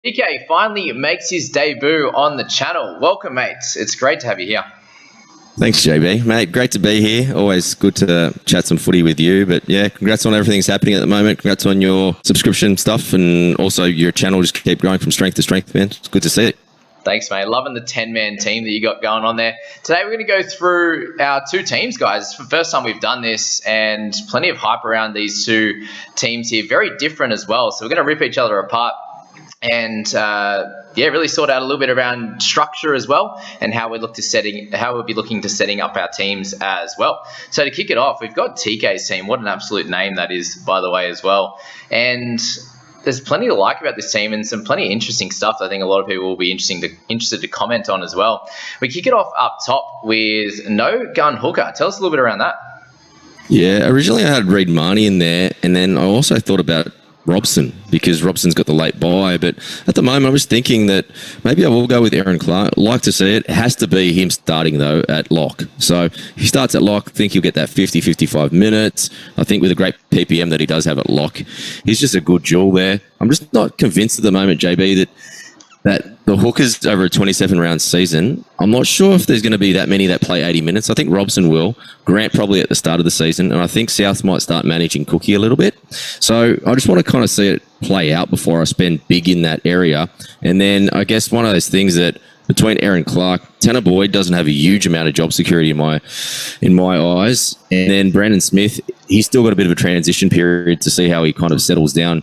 TK finally makes his debut on the channel. Welcome, mates. It's great to have you here. Thanks, JB. Mate, great to be here. Always good to chat some footy with you. But yeah, congrats on everything that's happening at the moment. Congrats on your subscription stuff and also your channel just keep growing from strength to strength, man. It's good to see it. Thanks, mate. Loving the 10-man team that you got going on there. Today, we're going to go through our two teams, guys. It's the first time we've done this and plenty of hype around these two teams here. Very different as well. So we're going to rip each other apart and really sort out a little bit around structure as well and how we'll be looking to setting up our teams as well. So to kick it off, we've got TK's team. What an absolute name that is, by the way, as well. And there's plenty to like about this team and some plenty of interesting stuff that I think a lot of people will be interested to comment on as well. We kick it off up top with No Gun Hooker. Tell us a little bit around that. Yeah, originally I had Reid Marnie in there, and then I also thought about Robson because Robson's got the late bye. But at the moment, I was thinking that maybe I will go with Aaron Clark. Like to see it. It has to be him starting, though, at lock. So he starts at lock. I think he'll get that 50, 55 minutes. I think with a great PPM that he does have at lock, he's just a good jewel there. I'm just not convinced at the moment, JB, that the hookers over a 27-round season, I'm not sure if there's going to be that many that play 80 minutes. I think Robson will. Grant probably at the start of the season. And I think South might start managing Cookie a little bit. So I just want to kind of see it play out before I spend big in that area. And then I guess one of those things that between Aaron Clark, Tanner Boyd doesn't have a huge amount of job security in my eyes. And then Brandon Smith, he's still got a bit of a transition period to see how he kind of settles down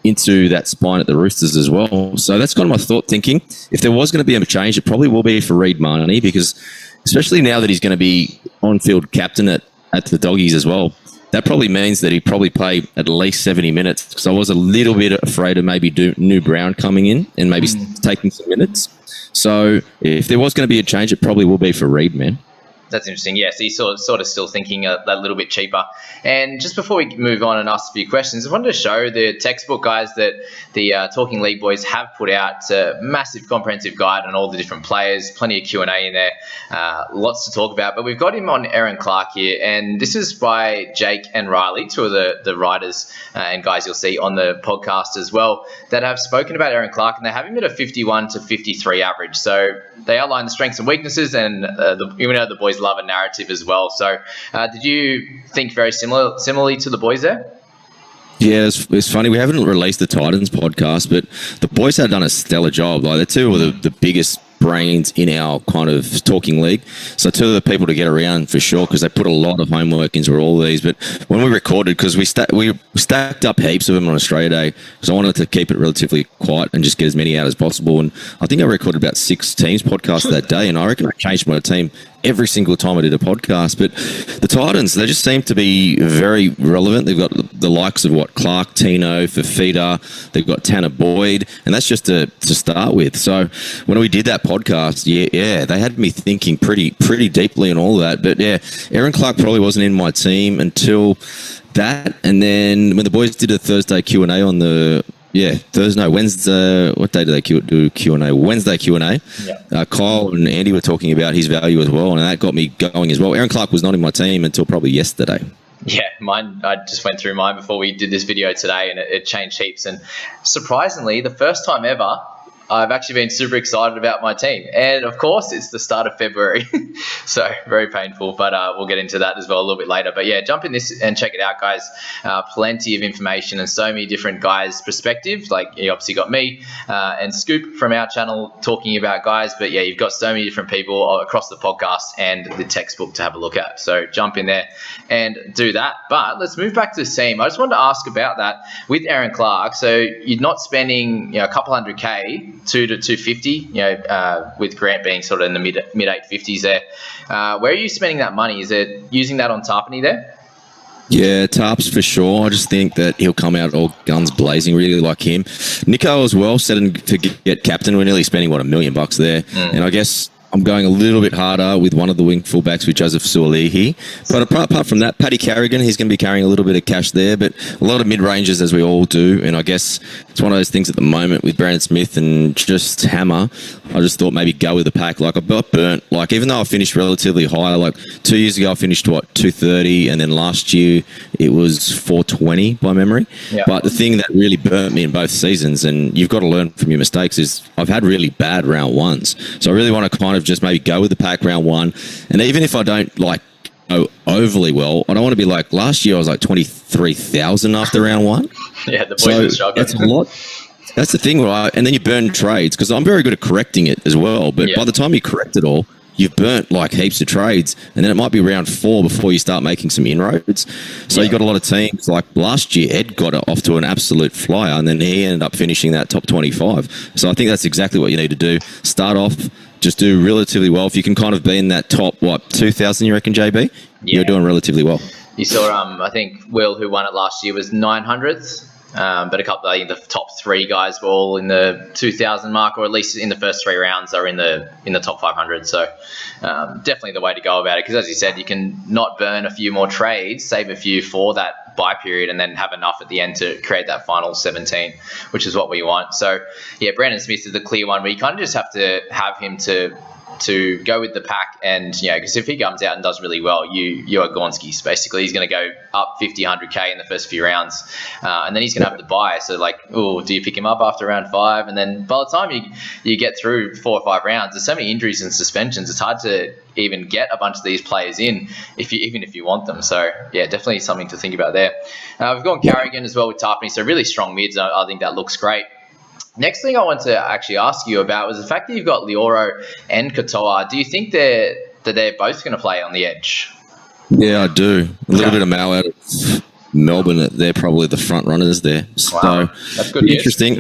into that spine at the Roosters as well. So that's kind of my thought thinking. If there was going to be a change, it probably will be for Reid Marnie because especially now that he's going to be on-field captain at the Doggies as well, that probably means that he'd probably play at least 70 minutes because I was a little bit afraid of maybe New Brown coming in and maybe taking some minutes. So if there was going to be a change, it probably will be for Reid, man. That's interesting. Yeah, so you're sort of still thinking that little bit cheaper. And just before we move on and ask a few questions, I wanted to show the textbook, guys, that the Talking League boys have put out. A massive comprehensive guide on all the different players, plenty of Q&A in there, lots to talk about. But we've got him on Aaron Clark here, and this is by Jake and Riley, two of the writers and guys you'll see on the podcast as well, that have spoken about Aaron Clark, and they have him at a 51 to 53 average. So they outline the strengths and weaknesses, and the boys love a narrative as well. So did you think very similarly to the boys there? Yeah, it's funny. We haven't released the Titans podcast, but the boys have done a stellar job. Like they're two of the biggest brains in our kind of Talking League. So two of the people to get around for sure because they put a lot of homework into all these. But when we recorded, because we stacked up heaps of them on Australia Day because I wanted to keep it relatively quiet and just get as many out as possible. And I think I recorded about 6 teams podcasts that day, and I reckon I changed my team every single time I did a podcast. But the Titans, they just seem to be very relevant. They've got the likes of Clark, Tino, Fafita, they've got Tanner Boyd, and that's just to start with. So when we did that podcast, yeah, they had me thinking pretty deeply and all that. But yeah, Aaron Clark probably wasn't in my team until that. And then when the boys did a Thursday Q&A on the Wednesday. What day do they do Q&A? Wednesday Q&A. Yeah. Kyle and Andy were talking about his value as well, and that got me going as well. Aaron Clark was not in my team until probably yesterday. Yeah, mine. I just went through mine before we did this video today, and it changed heaps. And surprisingly, the first time ever, I've actually been super excited about my team. And, of course, it's the start of February. So, very painful, but we'll get into that as well a little bit later. But, yeah, jump in this and check it out, guys. Plenty of information and so many different guys' perspectives. Like, you obviously got me and Scoop from our channel talking about guys. But, yeah, you've got so many different people across the podcast and the textbook to have a look at. So, jump in there and do that. But let's move back to the team. I just wanted to ask about that with Aaron Clark. So, you're not spending a couple hundred K, 2 to 250, with Grant being sort of in the mid 850s there. Where are you spending that money? Is it using that on Tarpany there? Yeah, Tarps for sure. I just think that he'll come out all guns blazing, really like him. Nico as well, set to get captain. We're nearly spending $1 million there. And I guess I'm going a little bit harder with one of the wing fullbacks with Joseph Suolihi. But apart from that, Paddy Carrigan, he's going to be carrying a little bit of cash there, but a lot of mid-ranges as we all do. And I guess it's one of those things at the moment with Brandon Smith and just Hammer. I just thought maybe go with the pack. Like I got burnt. Like even though I finished relatively high, like 2 years ago I finished 230, and then last year it was 420 by memory. Yeah. But the thing that really burnt me in both seasons, and you've got to learn from your mistakes, is I've had really bad round ones. So I really want to kind of just maybe go with the pack round one. And even if I don't like go overly well, I don't want to be like last year I was like 23,000 after round one. Yeah, the boys were struggling. That's a lot. That's the thing, right? And then you burn trades, because I'm very good at correcting it as well. But by the time you correct it all, you've burnt like heaps of trades, and then it might be round 4 before you start making some inroads. So you got a lot of teams, like last year, Ed got it off to an absolute flyer, and then he ended up finishing that top 25. So I think that's exactly what you need to do. Start off, just do relatively well. If you can kind of be in that top, 2,000, you reckon, JB? You're doing relatively well. You saw, I think Will, who won it last year, was 900th. But a couple of the top 3 guys were all in the 2,000 mark, or at least in the first 3 rounds are in the top 500. So definitely the way to go about it, because as you said, you can not burn a few more trades, save a few for that buy period, and then have enough at the end to create that final 17, which is what we want. So yeah, Brandon Smith is the clear one, where you kind of just have to have him to go with the pack, and because if he comes out and does really well, you're Gornsky's basically. He's going to go up 50, 100k in the first few rounds, and then he's going to have the buy. So do you pick him up after round 5? And then by the time you get through 4 or 5 rounds, there's so many injuries and suspensions, it's hard to even get a bunch of these players in even if you want them. So yeah, definitely something to think about there. We've gone Carrigan as well with Tarpany, so really strong mids. I think that looks great. Next thing I want to actually ask you about was the fact that you've got Lioro and Katoa. Do you think that they're both going to play on the edge? Yeah, I do. A little bit of Mal out of Melbourne. They're probably the front runners there. Wow. So that's good news. Interesting.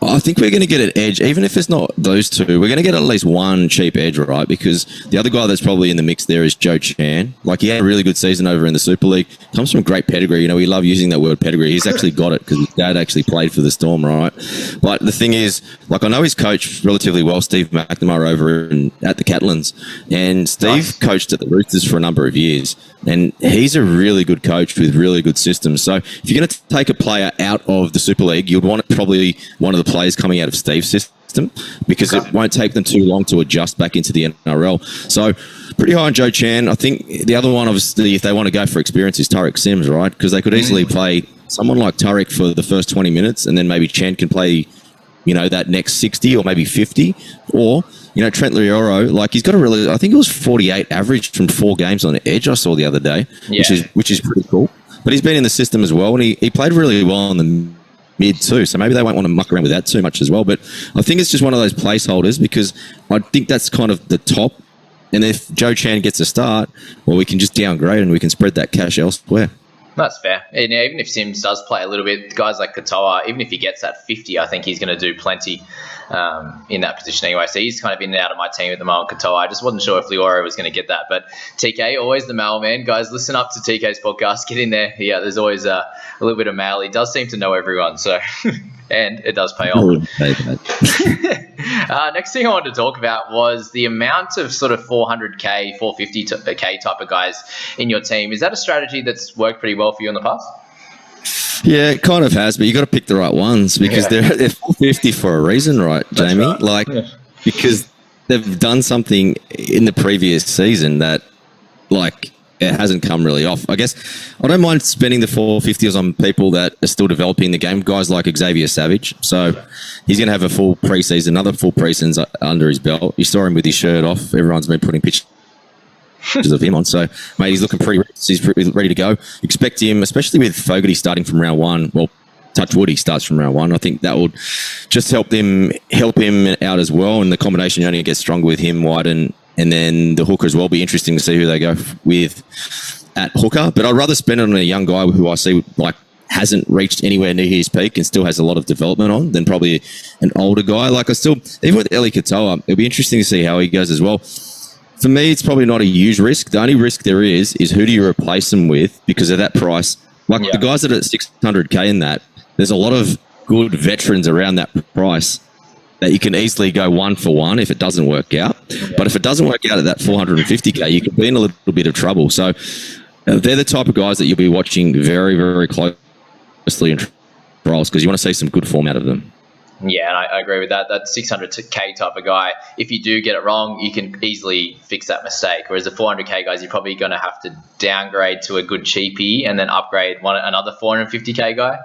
I think we're going to get an edge, even if it's not those two. We're going to get at least one cheap edge, right? Because the other guy that's probably in the mix there is Joe Chan. Like, he had a really good season over in the Super League. Comes from great pedigree. We love using that word pedigree. He's actually got it because his dad actually played for the Storm, right? But the thing is, I know he's coached relatively well, Steve McNamara over at the Catalans. And Steve coached at the Roosters for a number of years. And he's a really good coach with really good systems. So if you're going to take a player out of the Super League, you'd want probably one of the players coming out of Steve's system, because it won't take them too long to adjust back into the NRL. So pretty high on Joe Chan. I think the other one, obviously, if they want to go for experience, is Tariq Sims, right? Because they could easily play someone like Tariq for the first 20 minutes, and then maybe Chan can play, that next 60 or maybe 50. Or, Trent Lioro, he's got a really, I think it was 48 average from 4 games on the edge I saw the other day, which is pretty cool. But he's been in the system as well, and he played really well in the mid too, so maybe they won't want to muck around with that too much as well. But I think it's just one of those placeholders, because I think that's kind of the top. And if Joe Chan gets a start, well, we can just downgrade and we can spread that cash elsewhere. That's fair. And even if Sims does play a little bit, guys like Katoa, even if he gets that 50, I think he's going to do plenty in that position anyway. So he's kind of in and out of my team at the moment, Katoa. I just wasn't sure if Lioro was going to get that. But TK, always the mailman. Guys, listen up to TK's podcast. Get in there. Yeah, there's always a little bit of mail. He does seem to know everyone, so and it does pay off. Next thing I wanted to talk about was the amount of sort of 400k, 450k type of guys in your team. Is that a strategy that's worked pretty well for you in the past? Yeah, it kind of has, but you got to pick the right ones, because they're 450 for a reason, right, Jamie? Right. Because they've done something in the previous season that, it hasn't come really off. I guess I don't mind spending the 450s on people that are still developing the game, guys like Xavier Savage. So he's going to have a full preseason, another full preseason under his belt. You saw him with his shirt off. Everyone's been putting pictures of him on. So, mate, he's looking he's ready to go. Expect him, especially with Fogarty starting from round 1. Well, touch wood, he starts from round 1. I think that would just help him out as well. And the combination only gets stronger with him, White, and then the hooker as well. Be interesting to see who they go with at hooker. But I'd rather spend it on a young guy who I see hasn't reached anywhere near his peak and still has a lot of development on than probably an older guy. Even with Eli Katoa, it'll be interesting to see how he goes as well. For me, it's probably not a huge risk. The only risk there is who do you replace them with because of that price. The guys that are at 600k in that, there's a lot of good veterans around that price that you can easily go 1 for 1 if it doesn't work out. But if it doesn't work out at that 450k, you could be in a little bit of trouble. So they're the type of guys that you'll be watching very, very closely in trials because you want to see some good form out of them. Yeah, and I agree with that. That 600k type of guy, if you do get it wrong, you can easily fix that mistake. Whereas the 400k guys, you're probably going to have to downgrade to a good cheapie and then upgrade another 450k guy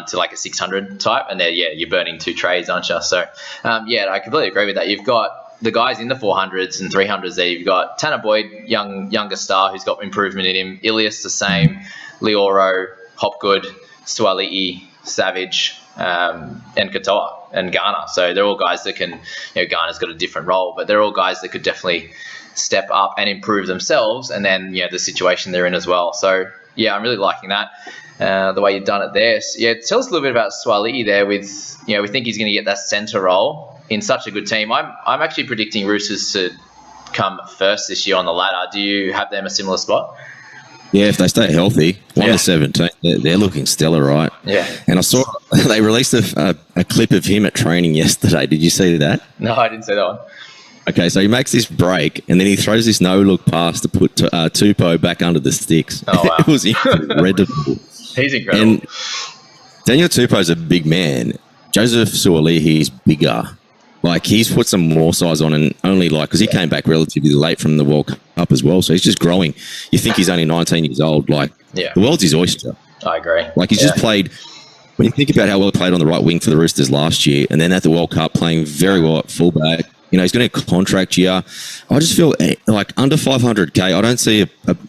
to like a 600 type. And then, you're burning two trades, aren't you? So, I completely agree with that. You've got the guys in the 400s and 300s there. You've got Tanner Boyd, younger star who's got improvement in him. Ilias the same. Lioro, Hopgood, Suali'i, Savage, and Katoa and Garner. So they're all guys that can, Garner's got a different role, but they're all guys that could definitely step up and improve themselves and then, the situation they're in as well. So, I'm really liking that, the way you've done it there. So, tell us a little bit about Suali'i there with, we think he's going to get that centre role in such a good team. I'm actually predicting Roosters to come first this year on the ladder. Do you have them a similar spot? Yeah, if they stay healthy, 1-17, they're looking stellar, right? Yeah. And I saw they released a clip of him at training yesterday. Did you see that? No, I didn't see that one. Okay, so he makes this break, and then he throws this no-look pass to put Tupou back under the sticks. Oh, wow. It was incredible. He's incredible. And Daniel Tupou's a big man. Joseph Suali'i's bigger. Like, he's put some more size on, and only because he came back relatively late from the World Cup as well, so he's just growing. You think he's only 19 years old. Like, the world's his oyster. I agree. Like, he's just played, when you think about how well he played on the right wing for the Roosters last year, and then at the World Cup playing very well at fullback, he's going to contract year. I just feel like under 500k, I don't see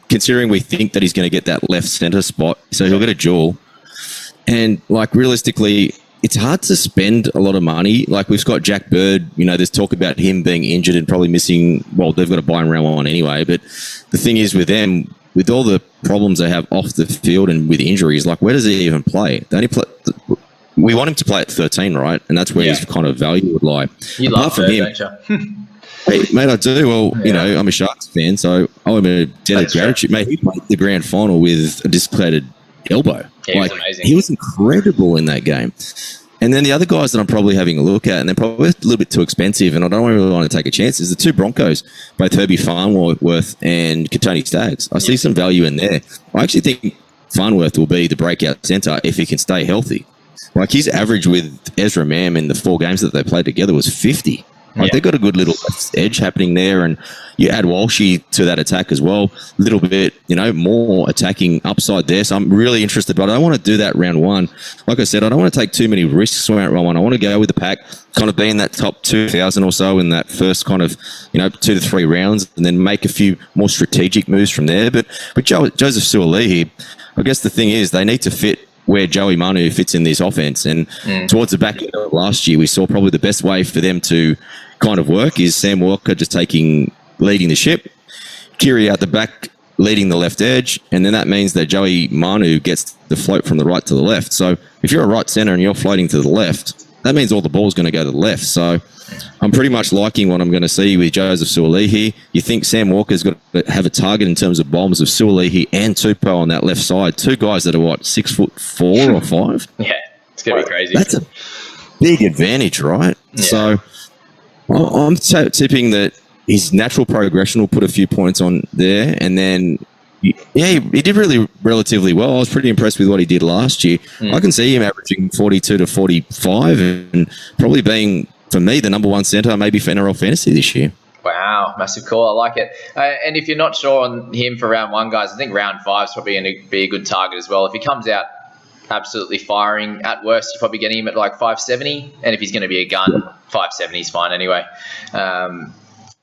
considering we think that he's going to get that left centre spot, so he'll get a duel. And, realistically, it's hard to spend a lot of money. Like, we've got Jack Bird, there's talk about him being injured and probably missing, they've got to buy him round one anyway. But the thing is with them, with all the problems they have off the field and with injuries, like, where does he even play? They only play, we want him to play at 13, right? And that's where his kind of value would lie. You love Bird, don't you? Hey, mate, I do. Well, I'm a Sharks fan, so I'm a debt of gratitude. Mate, he played the grand final with a dislocated elbow. Yeah, he was amazing. He was incredible in that game. And then the other guys that I'm probably having a look at, and they're probably a little bit too expensive, and I don't really want to take a chance, is the two Broncos, both Herbie Farnworth and Katoni Staggs. I see some value in there. I actually think Farnworth will be the breakout centre if he can stay healthy. Like, his average with Ezra Mam in the 4 games that they played together was 50. Like, they've got a good little edge happening there, and you add Walshy to that attack as well. A little bit, more attacking upside there. So I'm really interested, but I don't want to do that round one. Like I said, I don't want to take too many risks round one. I want to go with the pack, kind of be in that top 2,000 or so in that first kind of, 2 to 3 rounds, and then make a few more strategic moves from there. But with Joseph Suali'i, I guess the thing is they need to fit where Joey Manu fits in this offense. And towards the back end of last year, we saw probably the best way for them to kind of work is Sam Walker just leading the ship, Kiri out the back, leading the left edge, and then that means that Joey Manu gets the float from the right to the left. So if you're a right centre and you're floating to the left, that means all the ball's going to go to the left. So I'm pretty much liking what I'm going to see with Joseph Suali'i. You think Sam Walker's got to have a target in terms of bombs of Suali'i and Tupou on that left side. 2 guys that are, 6'4" or 5? Yeah, it's going to be crazy. That's a big advantage, right? Yeah. So I'm tipping that his natural progression will put a few points on there, and then he did really relatively well. I was pretty impressed with what he did last year. I can see him averaging 42 to 45 and probably being, for me, the number 1 centre maybe for NRL Fantasy this year. Wow, massive call. I like it. And if you're not sure on him for round 1, guys, I think round 5 is probably going to be a good target as well. If he comes out absolutely firing, at worst, you're probably getting him at like 570. And if he's going to be a gun, 570 is fine anyway.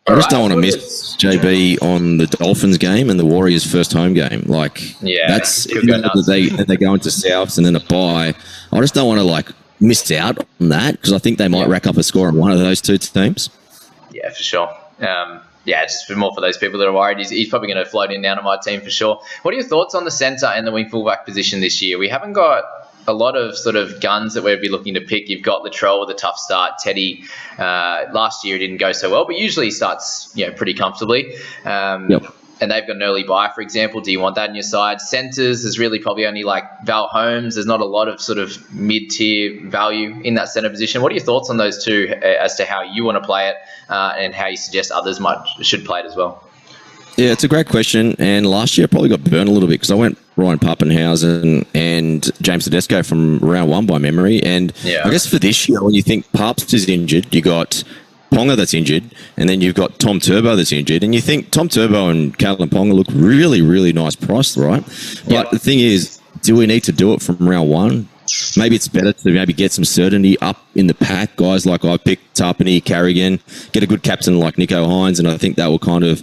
I just don't want to miss JB on the Dolphins game and the Warriors' first home game. That's they go into Souths and then a bye. I just don't want to miss out on that because I think they might rack up a score on one of those 2 teams. Yeah, for sure. Just more for those people that are worried. He's probably going to float in down to my team for sure. What are your thoughts on the centre and the wing fullback position this year? We haven't got a lot of sort of guns that we'd be looking to pick. You've got Latrell with a tough start. Teddy, last year didn't go so well, but usually starts pretty comfortably. And and they've got an early buy, for example. Do you want that in your side? Centres, there's really probably only like Val Holmes. There's not a lot of sort of mid-tier value in that centre position. What are your thoughts on those two as to how you want to play it and how you suggest others should play it as well? Yeah, it's a great question. And last year I probably got burned a little bit because I went Ryan Pappenhausen and James Tedesco from round one by memory. And I guess for this year, when you think Paps is injured, you got Ponga that's injured, and then you've got Tom Turbo that's injured, and you think Tom Turbo and Callum Ponga look really, really nice priced, right? But the thing is, do we need to do it from round one? Maybe it's better to maybe get some certainty up in the pack. Guys like I picked Tarpany, Carrigan, get a good captain like Nico Hines, and I think that will kind of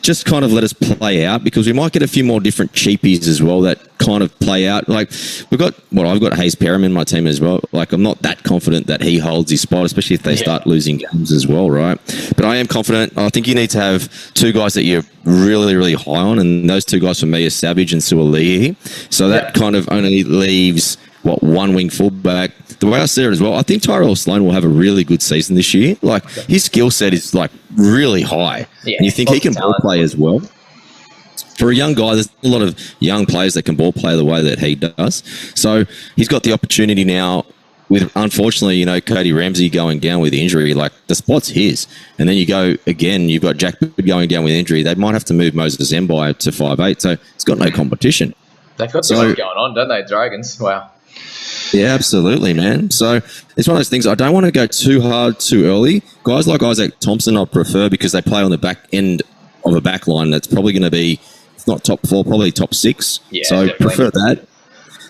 let us play out, because we might get a few more different cheapies as well that kind of play out. Like I've got Hayes Perham in my team as well. Like I'm not that confident that he holds his spot, especially if they start losing games as well, right? But I am confident. I think you need to have two guys that you're really, really high on, and those two guys for me are Savage and Suolihi. So that kind of only leaves one wing fullback. The way I see it as well, I think Tyrell Sloan will have a really good season this year. Like his skill set is like really high, and you think he can ball play as well. For a young guy, there's a lot of young players that can ball play the way that he does. So he's got the opportunity now. With unfortunately, Cody Ramsey going down with injury, like the spot's his. And then you go again, you've got Jack Bird going down with injury. They might have to move Moses Mbai to 5'8", so it's got no competition. They've got so much going on, don't they, Dragons? Wow. Yeah, absolutely, man. So it's one of those things. I don't want to go too hard too early. Guys like Isaac Thompson I prefer because they play on the back end of a back line that's probably going to be, if not top 4, probably top 6. Yeah, so I prefer that.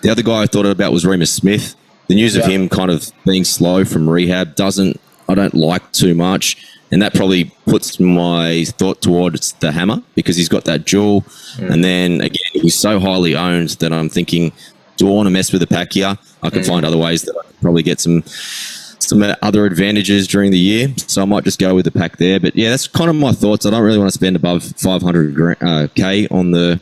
The other guy I thought about was Remus Smith. The news of him kind of being slow from rehab I don't like too much. And that probably puts my thought towards the hammer because he's got that duel. And then, again, he's so highly owned that I'm thinking, do I want to mess with the pack here? I can find other ways that I can probably get some other advantages during the year. So I might just go with the pack there. But, yeah, that's kind of my thoughts. I don't really want to spend above 500K on the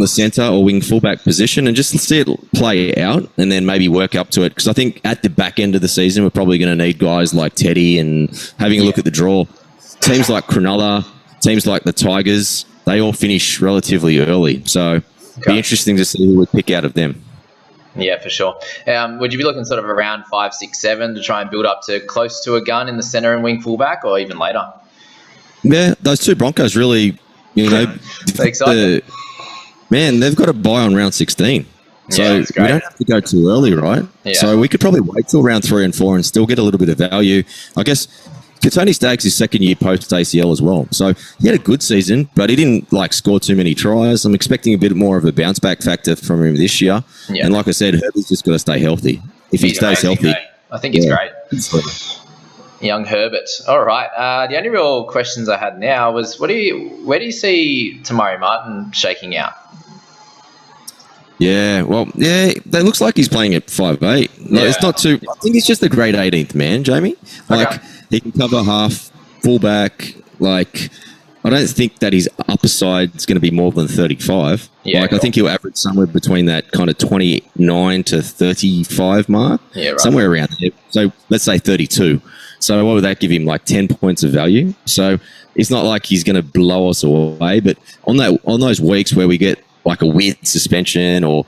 centre or wing fullback position and just see it play out and then maybe work up to it. Because I think at the back end of the season, we're probably going to need guys like Teddy and having a look at the draw. Teams like Cronulla, teams like the Tigers, they all finish relatively early. So it'd be interesting to see who we pick out of them. Yeah, for sure. Would you be looking sort of around 5, 6, 7 to try and build up to close to a gun in the centre and wing fullback or even later? Yeah, those two Broncos really, They're exciting. Man, they've got a buy on round 16. So we don't have to go too early, right? Yeah. So we could probably wait till round 3 and 4 and still get a little bit of value. I guess Tony Staggs is second year post ACL as well. So he had a good season, but he didn't score too many tries. I'm expecting a bit more of a bounce back factor from him this year. Yeah. And like I said, Herbie's just got to stay healthy. If he stays healthy. I think he's great. Young Herbert. All right. The only real questions I had now was where do you see Tamari Martin shaking out? Yeah, that looks like he's playing at 5'8". No, it's not too. I think he's just a great 18th man, Jamie. He can cover half, fullback. I don't think that his upper side is going to be more than 35. Yeah, I think he'll average somewhere between that kind of 29 to 35 mark. Yeah, right. Somewhere around there. So let's say 32. So what would that give him? 10 points of value. So it's not like he's going to blow us away, but on those weeks where we get a weird suspension or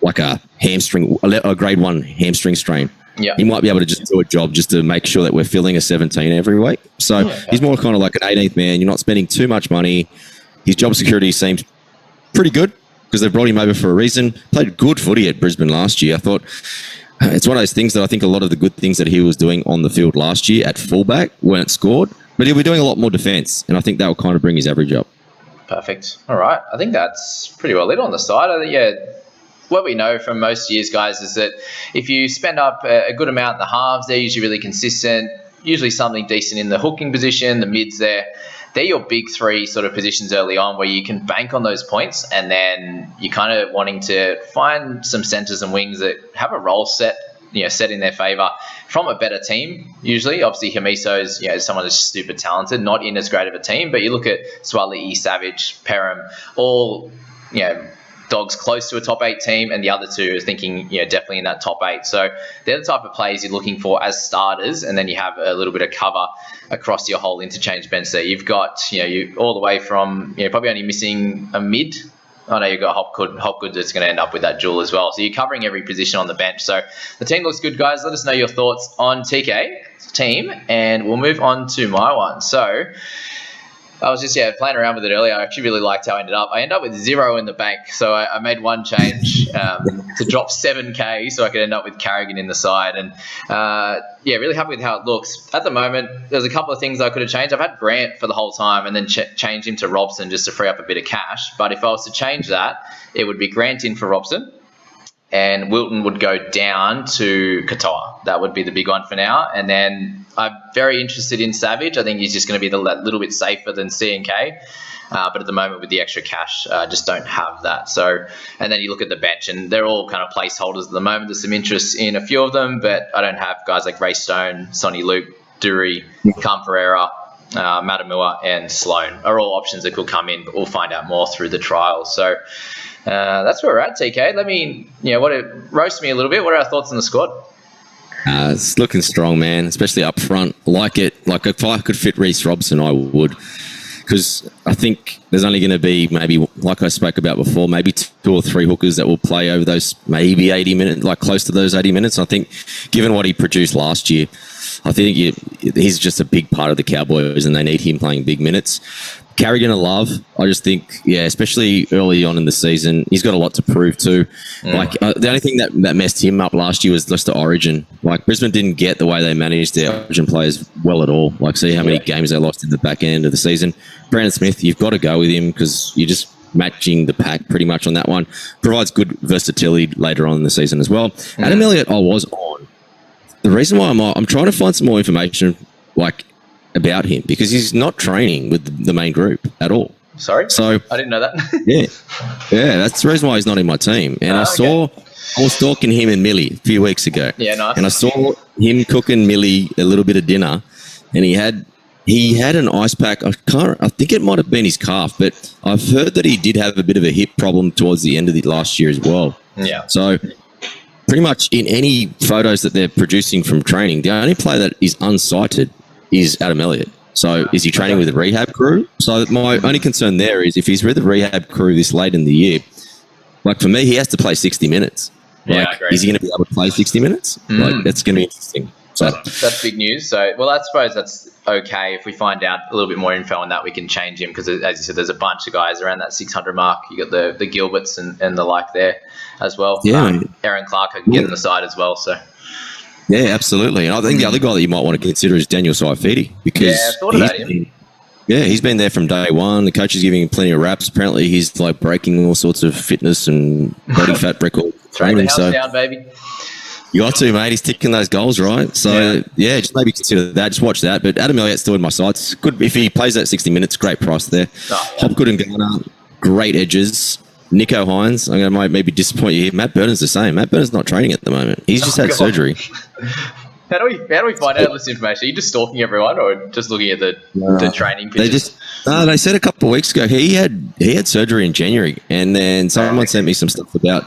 a hamstring, a grade 1 hamstring strain. Yeah. He might be able to just do a job just to make sure that we're filling a 17 every week. So he's more kind of like an 18th man. You're not spending too much money. His job security seems pretty good because they've brought him over for a reason. Played good footy at Brisbane last year. I thought it's one of those things that I think a lot of the good things that he was doing on the field last year at fullback weren't scored, but he'll be doing a lot more defence, and I think that will kind of bring his average up. Perfect. All right. I think that's pretty well lit on the side. What we know from most years, guys, is that if you spend up a good amount in the halves, they're usually really consistent, usually something decent in the hooking position, the mids there. They're your big 3 sort of positions early on where you can bank on those points, and then you're kind of wanting to find some centres and wings that have a role set in their favour from a better team. Usually, obviously, Hamiso is someone that's super talented, not in as great of a team. But you look at Swaley, Savage, Perham, all dogs close to a top 8 team, and the other 2 are thinking, definitely in that top 8. So they're the type of players you're looking for as starters, and then you have a little bit of cover across your whole interchange bench there. You've got, you all the way from, probably only missing a mid. I know you've got Hopgood that's going to end up with that duel as well. So you're covering every position on the bench. So the team looks good, guys. Let us know your thoughts on TK team, and we'll move on to my one. So I was just playing around with it earlier. I actually really liked how I ended up. I ended up with 0 in the bank, so I made one change to drop 7k, so I could end up with Carrigan in the side. And really happy with how it looks at the moment. There's a couple of things I could have changed. I've had Grant for the whole time, and then changed him to Robson just to free up a bit of cash. But if I was to change that, it would be Grant in for Robson, and Wilton would go down to Katoa. That would be the big one for now. And then I'm very interested in Savage. I think he's just going to be that little bit safer than C&K. But at the moment, with the extra cash, just don't have that. So, and then you look at the bench, and they're all kind of placeholders at the moment. There's some interest in a few of them, but I don't have guys like Ray Stone, Sonny Luke, Dury, Cam Pereira, Matamua, and Sloan are all options that could come in, but we'll find out more through the trial. So that's where we're at, TK. Let me, roast me a little bit. What are our thoughts on the squad? It's looking strong, man, especially up front. Like it. Like if I could fit Reece Robson, I would. Because I think there's only going to be maybe, like I spoke about before, maybe 2 or 3 hookers that will play over those maybe 80 minutes, like close to those 80 minutes. I think given what he produced last year, I think he's just a big part of the Cowboys, and they need him playing big minutes. Carrigan, I love. I just think, especially early on in the season, he's got a lot to prove too. Like the only thing that messed him up last year was just the Origin. Like Brisbane didn't get the way they managed their Origin players well at all. Like see how many games they lost in the back end of the season. Brandon Smith, you've got to go with him because you're just matching the pack pretty much on that one. Provides good versatility later on in the season as well. Adam Elliott, I was on. The reason why I'm trying to find some more information, about him, because he's not training with the main group at all. Sorry? So I didn't know that. yeah, that's the reason why he's not in my team. And I was stalking him and Millie a few weeks ago. Yeah, nice. And I saw him cooking Millie a little bit of dinner, and he had an ice pack. I think it might have been his calf, but I've heard that he did have a bit of a hip problem towards the end of the last year as well. Yeah. So pretty much in any photos that they're producing from training, the only player that is unsighted is Adam Elliott. So is he training with a rehab crew? So my only concern there is if he's with a rehab crew this late in the year, for me, he has to play 60 minutes. I agree. Is he going to be able to play 60 minutes? That's going to be interesting. So that's big news. So, I suppose that's okay. If we find out a little bit more info on that, we can change him because, as you said, there's a bunch of guys around that 600 mark. You got the Gilberts and the like there as well. Yeah. Aaron Clark can get on the side as well. So. Yeah, absolutely. And I think the other guy that you might want to consider is Daniel Saifidi because I thought about him. He's been there from day one. The coach is giving him plenty of raps. Apparently, he's breaking all sorts of fitness and body fat record training. The house down, baby. You got to, mate. He's ticking those goals, right? So, just maybe consider that. Just watch that. But Adam Elliott's still in my sights. Good if he plays that 60 minutes. Great price there. Hopgood and Garner, great edges. Nico Hines, I'm going to maybe disappoint you here. Matt Burton's the same. Matt Burton's not training at the moment. He's just had surgery. How do we find out this information? Are you just stalking everyone, or just looking at the training pictures? They said a couple of weeks ago he had surgery in January, and then someone sent me some stuff about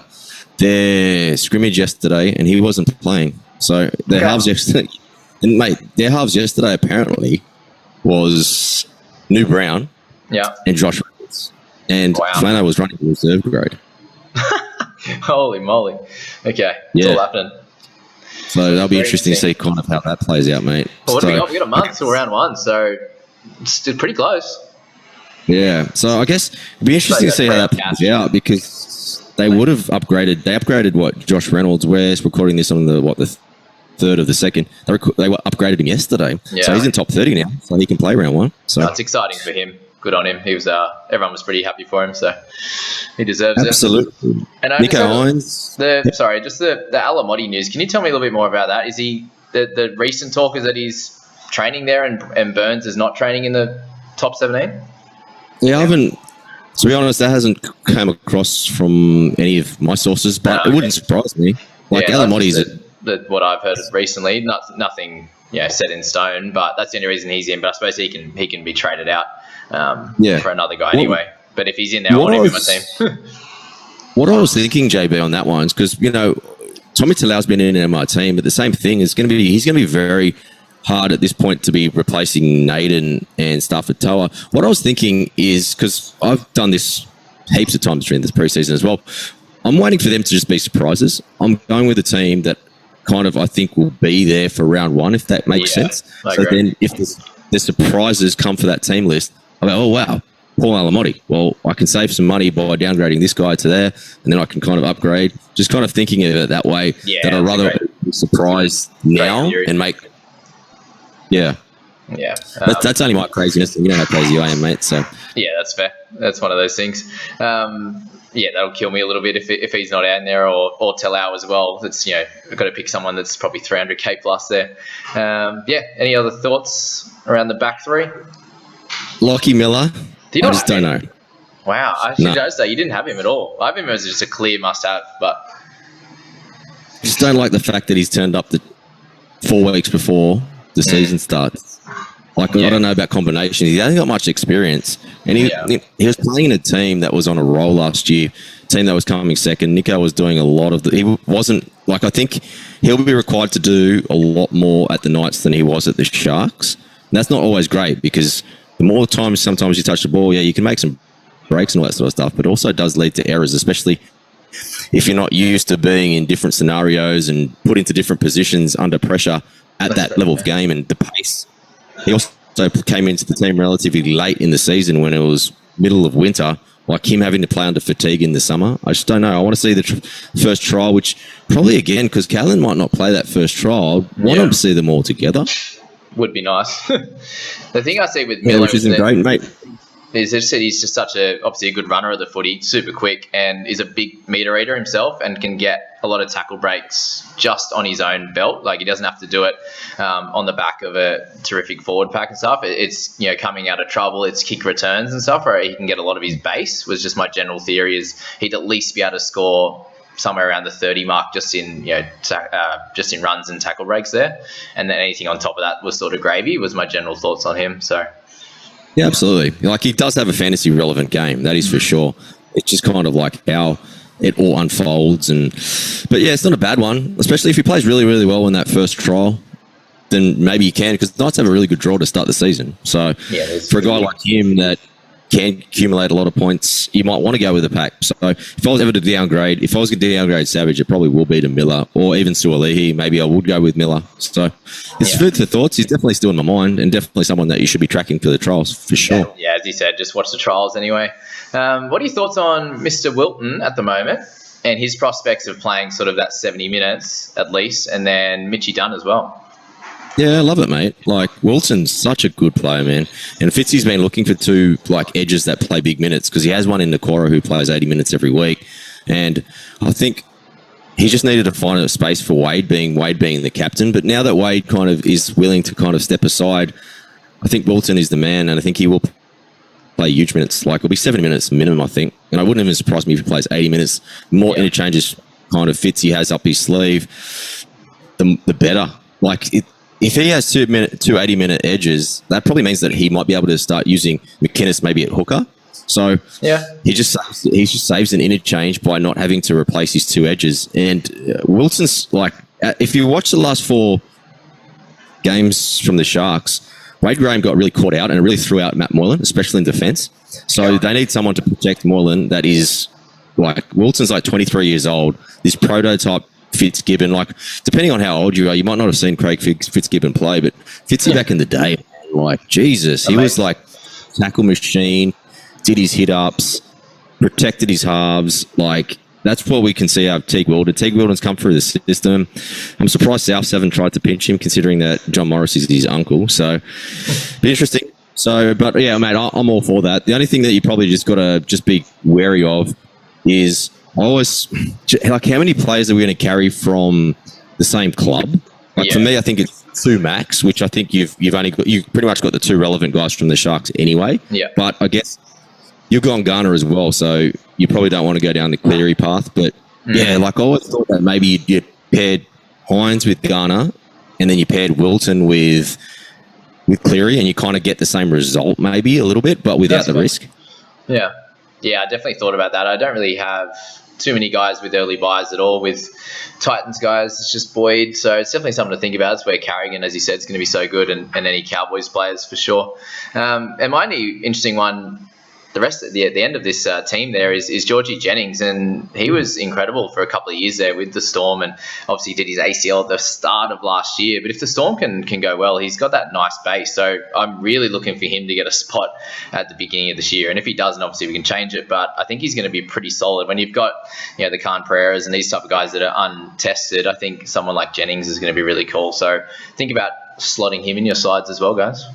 their scrimmage yesterday, and he wasn't playing. So their halves yesterday, and mate, their halves yesterday apparently was New Brown, and Josh. And Flano was running the reserve grade. Holy moly. Okay. It's all happening. So that'll be interesting to see kind of how that plays out, mate. Well, we got a month till round 1, so it's still pretty close. Yeah. So I guess it'd be interesting to see how that plays out because they would have upgraded. They upgraded Josh Reynolds. We're recording this on the third of the second. They upgraded him yesterday. Yeah. So he's in top 30 now, so he can play round 1. So that's exciting for him. Good on him. He was. Everyone was pretty happy for him, so he deserves it. Absolutely. And Nico Hines. Just the Alamotti news. Can you tell me a little bit more about that? Is he the recent talk is that he's training there and Burns is not training in the top 17? Yeah, I haven't. To be honest, that hasn't come across from any of my sources, but it wouldn't surprise me. Alamotti's what I've heard recently. Nothing, set in stone, but that's the only reason he's in. But I suppose he can be traded out. For another guy anyway. But if he's in there, I want him in my team. What I was thinking, JB, on that one is because, Tommy Talau's been in my team, but the same thing is he's going to be very hard at this point to be replacing Naden and Stafford Toa. What I was thinking is, because I've done this heaps of times during this preseason as well, I'm waiting for them to just be surprises. I'm going with a team that kind of, I think, will be there for round one, if that makes sense. So then if the surprises come for that team list, I'm like, oh, wow, Paul Alamotti. Well, I can save some money by downgrading this guy to there, and then I can kind of upgrade. Just kind of thinking of it that way, that I'd rather be surprised now and make... Yeah. Yeah. That's only my craziness. You know how crazy I am, mate. So yeah, that's fair. That's one of those things. That'll kill me a little bit if he's not out in there, or Talau as well. That's, we've got to pick someone that's probably 300k plus there. Any other thoughts around the back three? Lockie Miller. I just don't know. Wow, I actually don't say you didn't have him at all. I have him as just a clear must-have, but I just don't like the fact that he's turned up 4 weeks before the season starts. I don't know about combinations. He hasn't got much experience. And he was playing in a team that was on a roll last year, team that was coming second. Nico was doing a lot of he wasn't, I think he'll be required to do a lot more at the Knights than he was at the Sharks. And that's not always great, because the more times sometimes you touch the ball, you can make some breaks and all that sort of stuff, but also does lead to errors, especially if you're not used to being in different scenarios and put into different positions under pressure at that level of game and the pace. He also came into the team relatively late in the season when it was middle of winter, like him having to play under fatigue in the summer. I just don't know. I want to see the first trial, which probably, again, because Callan might not play that first trial, I want to see them all together. Would be nice. The thing I see with Miller which isn't great, mate. Is he's just obviously a good runner of the footy, super quick, and is a big meter eater himself, and can get a lot of tackle breaks just on his own belt. Like, he doesn't have to do it on the back of a terrific forward pack and stuff. It's coming out of trouble, it's kick returns and stuff, where he can get a lot of his base. Was just my general theory, is he'd at least be able to score somewhere around the 30 mark just in just in runs and tackle breaks there, and then anything on top of that was sort of gravy. Was my general thoughts on him. So yeah, absolutely. Like, he does have a fantasy relevant game, that is for sure. It's just kind of like how it all unfolds, but yeah, it's not a bad one, especially if he plays really, really well in that first trial. Then maybe you can, because the Knights have a really good draw to start the season. So for a guy like him that can accumulate a lot of points, you might want to go with the pack. So if I was ever to downgrade, if I was going to downgrade Savage, it probably will be to Miller, or even Suolihi. Maybe I would go with Miller. So it's food for thoughts. He's definitely still in my mind, and definitely someone that you should be tracking for the trials, for sure. Yeah, as he said, just watch the trials anyway. What are your thoughts on Mr. Wilton at the moment, and his prospects of playing sort of that 70 minutes at least, and then Mitchie Dunn as well? Yeah, I love it, mate. Like, Wilson's such a good player, man. And Fitzy's been looking for two, edges that play big minutes, because he has one in Nakora who plays 80 minutes every week. And I think he just needed to find a space for Wade being the captain. But now that Wade kind of is willing to kind of step aside, I think Wilton is the man, and I think he will play huge minutes. Like, it'll be 70 minutes minimum, I think. And I wouldn't even surprise me if he plays 80 minutes. More interchanges kind of Fitzy has up his sleeve, the better. If he has two 80-minute edges, that probably means that he might be able to start using McInnes maybe at hooker. So he just saves an interchange by not having to replace his two edges. And Wilson's, if you watch the last 4 games from the Sharks, Wade Graham got really caught out and really threw out Matt Moylan, especially in defence. So they need someone to protect Moylan that is, Wilson's 23 years old, this prototype Fitzgibbon, depending on how old you are, you might not have seen Craig Fitzgibbon play, but Fitzy back in the day, Jesus, he was tackle machine, did his hit-ups, protected his halves, that's what we can see out of Teague Wilden. Teague Wilden's come through the system. I'm surprised Souths haven't tried to pinch him, considering that John Morris is his uncle, so be interesting. So, but yeah, mate, I'm all for that. The only thing that you probably just got to just be wary of is always, how many players are we going to carry from the same club? For me, I think it's 2 max, which I think you've pretty much got the 2 relevant guys from the Sharks anyway. Yeah. But I guess you've gone Garner as well, so you probably don't want to go down the Cleary path. But I always thought that maybe you paired Hines with Garner, and then you paired Wilton with Cleary, and you kind of get the same result maybe a little bit, but without the risk. Yeah. Yeah, I definitely thought about that. I don't really have too many guys with early buys at all. With Titans guys, it's just Boyd. So it's definitely something to think about. It's where Carrigan, as you said, is going to be so good, and any Cowboys players for sure. And my only interesting one, the rest at the end of this team there is Georgie Jennings, and he was incredible for a couple of years there with the Storm, and obviously did his ACL at the start of last year. But if the Storm can go well, he's got that nice base. So I'm really looking for him to get a spot at the beginning of this year. And if he doesn't, obviously we can change it. But I think he's going to be pretty solid. When you've got the Khan Pereiras and these type of guys that are untested, I think someone like Jennings is going to be really cool. So think about slotting him in your sides as well, guys.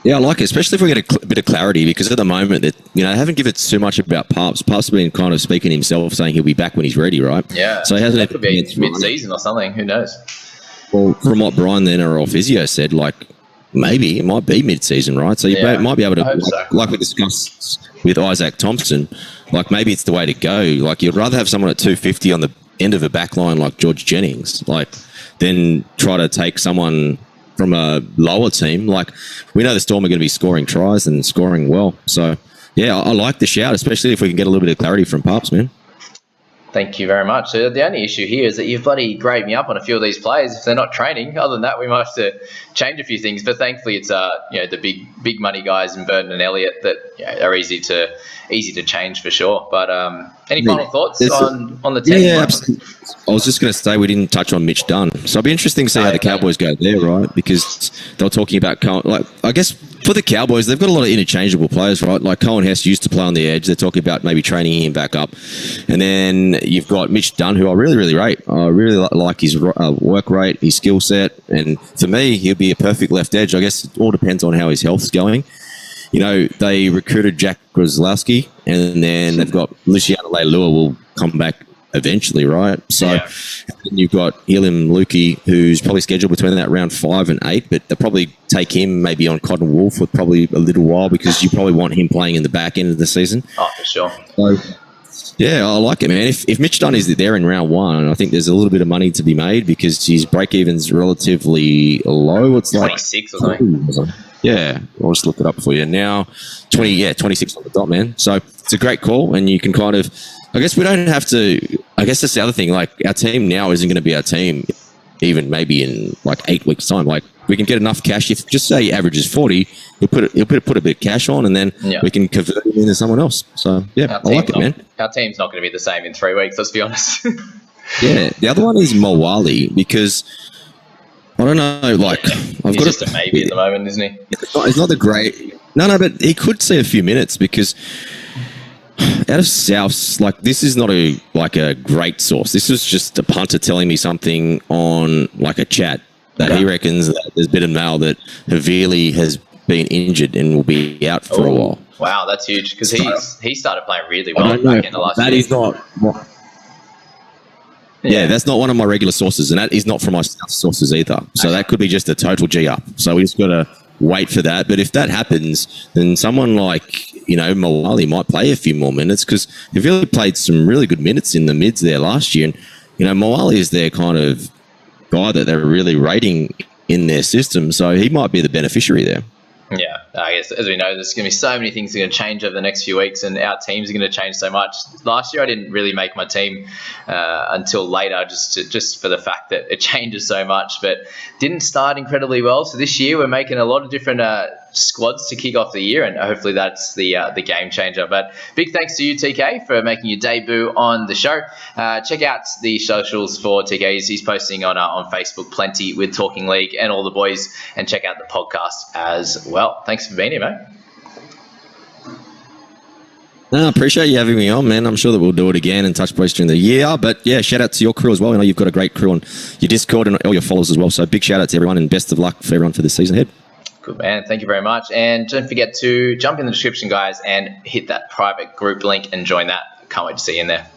Yeah, I like it, especially if we get a bit of clarity, because at the moment that I haven't given too much about Parps. Parps has been kind of speaking himself, saying he'll be back when he's ready, right? Yeah, so he hasn't. That could be mid-season or something. Who knows? Well, from what Brian, the NRL physio, said, like maybe it might be mid-season, right? So you might be able to, like we discussed with Isaac Thompson, like maybe it's the way to go. Like you'd rather have someone at 250 on the end of a back line like George Jennings, like than try to take someone from a lower team. Like we know the Storm are going to be scoring tries and scoring well. So yeah, I like the shout, especially if we can get a little bit of clarity from Parps, man. Thank you very much. So the only issue here is that you've bloody graded me up on a few of these players if they're not training. Other than that, we might have to change a few things. But thankfully, it's the big money guys in Burton and Elliott that are easy to change for sure. But any final thoughts on the team? Yeah, absolutely. I was just going to say we didn't touch on Mitch Dunn, so it'll be interesting to see how the Cowboys go there, right? Because they were talking about I guess for the Cowboys, they've got a lot of interchangeable players, right? Like Cohen Hess used to play on the edge. They're talking about maybe training him back up, and then you've got Mitch Dunn, who I really, really rate. I really like his work rate, his skill set, and for me, he'll be a perfect left edge. I guess it all depends on how his health's going. They recruited Jack Grzelowski, and then they've got Luciano Leilua will come back eventually, right? So you've got Elim Lukey, who's probably scheduled between that round 5 and 8, but they'll probably take him maybe on Cotton Wolf for probably a little while because you probably want him playing in the back end of the season. Oh, for sure. So, yeah, I like it, man. If Mitch Dunn is there in round 1, I think there's a little bit of money to be made because his break-even's relatively low. It's 26 or something. Yeah, I'll just look it up for you now. 26 on the dot, man. So it's a great call, and you can kind of, I guess we don't have to, I guess that's the other thing, like our team now isn't going to be our team even maybe in like 8 weeks' time. Like we can get enough cash, if just say he averages 40, he'll put a bit of cash on, and then we can convert him into someone else. So yeah, I like it, man. Our team's not going to be the same in 3 weeks, let's be honest. Yeah, the other one is Mawali, because I don't know, like He's just a maybe at the moment, isn't he? It's not the great. No, but he could see a few minutes because out of Souths, like this is not a great source. This is just a punter telling me something on like a chat that he reckons that there's been a mail that Havili has been injured and will be out for a while. Wow, that's huge because he started playing really well back in the last year. That is not. Yeah, that's not one of my regular sources, and that is not from my sources either. So that could be just a total G up. So we just got to wait for that. But if that happens, then someone like, Mawali might play a few more minutes because he really played some really good minutes in the mids there last year. And, Mawali is their kind of guy that they're really rating in their system. So he might be the beneficiary there. Yeah, I guess as we know, there's going to be so many things that are going to change over the next few weeks, and our teams are going to change so much. Last year, I didn't really make my team until later, just for the fact that it changes so much, but didn't start incredibly well. So this year, we're making a lot of different squads to kick off the year, and hopefully that's the game changer. But big thanks to you, TK, for making your debut on the show. Check out the socials for TK. He's posting on Facebook plenty with Talking League and all the boys, and check out the podcast as well. Thanks for being here, mate. No, I appreciate you having me on, man. I'm sure that we'll do it again and touch base during the year. But yeah, shout out to your crew as well. I know you've got a great crew on your Discord and all your followers as well. So big shout out to everyone, and best of luck for everyone for the season ahead. Good, man. Thank you very much. And don't forget to jump in the description, guys, and hit that private group link and join that. Can't wait to see you in there.